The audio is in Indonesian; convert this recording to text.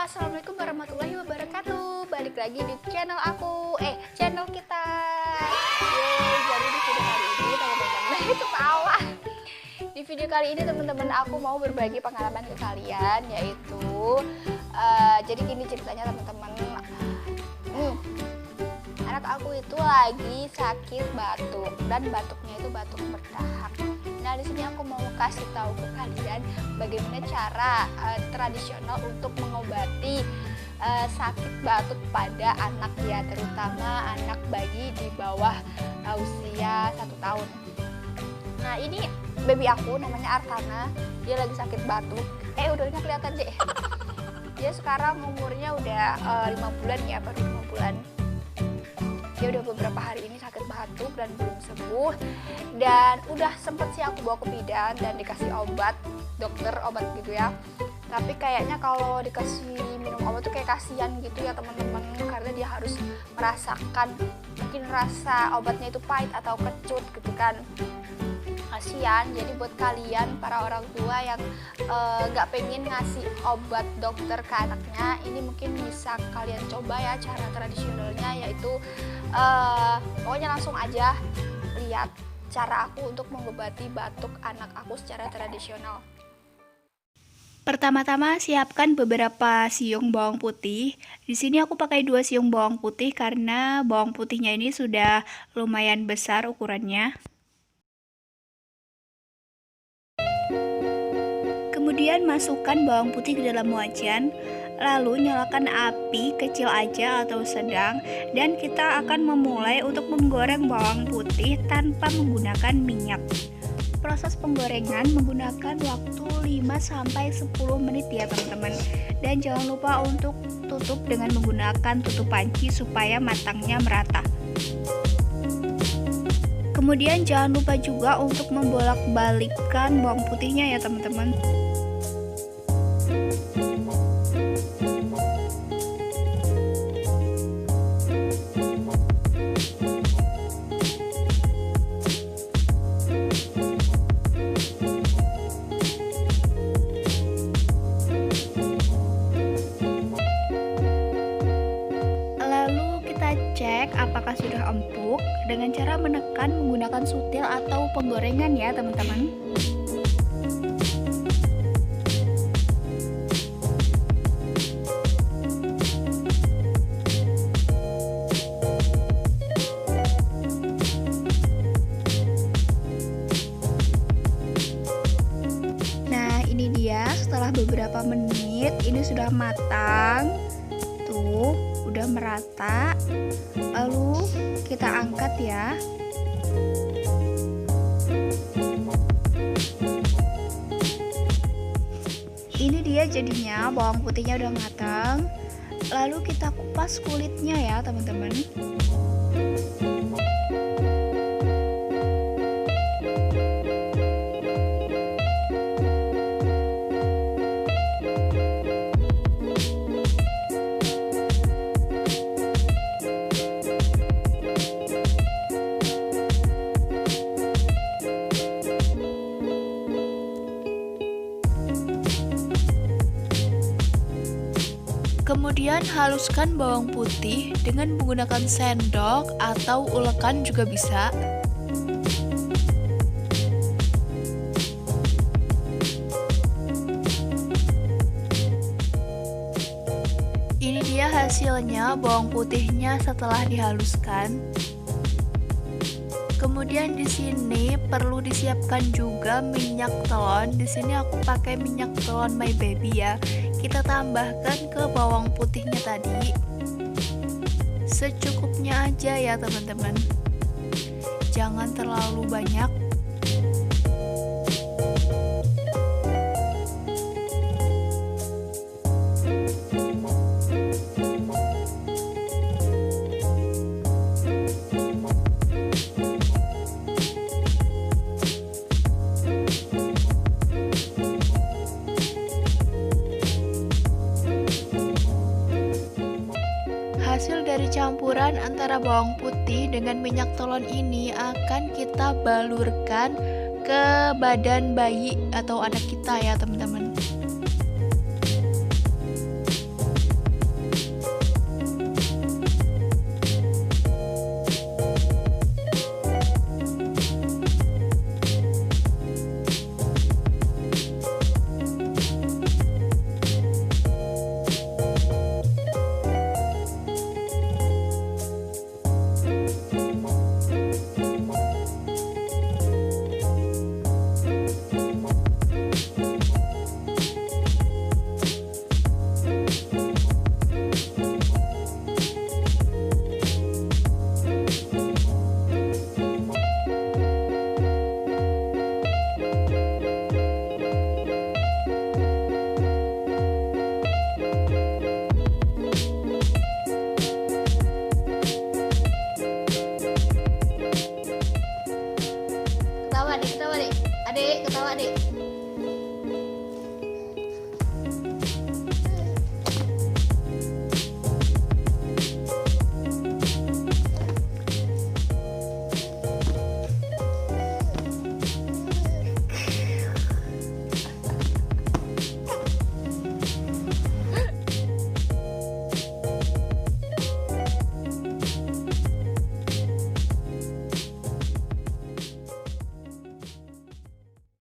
Assalamualaikum warahmatullahi wabarakatuh. Balik lagi di channel aku, channel kita. Yeay, jadi di video kali ini teman-teman ketawa. Di video kali ini teman-teman aku mau berbagi pengalaman ke kalian, yaitu jadi gini ceritanya teman-teman. Anak aku itu lagi sakit batuk dan batuknya itu batuk berdahak. Nah, di sini aku mau kasih tahu ke kalian bagaimana cara tradisional untuk mengobati sakit batuk pada anak ya, terutama anak bayi di bawah usia 1 tahun. Nah, ini baby aku namanya Artana, dia lagi sakit batuk. Udahnya kelihatan deh. Dia sekarang umurnya udah 5 bulan ya, baru 5 bulan. Dia udah beberapa hari ini sakit batuk dan belum sembuh, dan udah sempet sih aku bawa ke bidan dan dikasih obat obat gitu ya. Tapi kayaknya kalau dikasih minum obat tuh kayak kasihan gitu ya teman-teman, karena dia harus merasakan mungkin rasa obatnya itu pahit atau kecut gitu kan, kasihan. Jadi buat kalian para orang tua yang nggak pengen ngasih obat dokter ke anaknya, ini mungkin bisa kalian coba ya cara tradisionalnya, yaitu pokoknya langsung aja lihat cara aku untuk mengobati batuk anak aku secara tradisional. Pertama-tama siapkan beberapa siung bawang putih. Di sini aku pakai 2 siung bawang putih karena bawang putihnya ini sudah lumayan besar ukurannya. Kemudian masukkan bawang putih ke dalam wajan, lalu nyalakan api kecil aja atau sedang, dan kita akan memulai untuk menggoreng bawang putih tanpa menggunakan minyak. Proses penggorengan menggunakan waktu 5-10 menit ya teman-teman. Dan jangan lupa untuk tutup dengan menggunakan tutup panci supaya matangnya merata. Kemudian jangan lupa juga untuk membolak-balikkan bawang putihnya ya teman-teman. Cek apakah sudah empuk dengan cara menekan menggunakan sutil atau penggorengan ya teman-teman. Nah, ini dia setelah beberapa menit ini sudah matang. Tuh, udah merata. Lalu kita angkat ya. Ini dia jadinya, bawang putihnya udah matang. Lalu kita kupas kulitnya ya teman-teman. Kemudian haluskan bawang putih dengan menggunakan sendok atau ulekan juga bisa. Ini dia hasilnya bawang putihnya setelah dihaluskan. Kemudian di sini perlu disiapkan juga minyak telon. Di sini aku pakai minyak telon My Baby ya. Kita tambahkan ke bawang putihnya tadi. Secukupnya aja ya teman-teman. Jangan terlalu banyak. Hasil dari campuran antara bawang putih dengan minyak telon ini akan kita balurkan ke badan bayi atau anak kita ya teman-teman. Adik ketawa, Dek. Adik ketawa, Dek.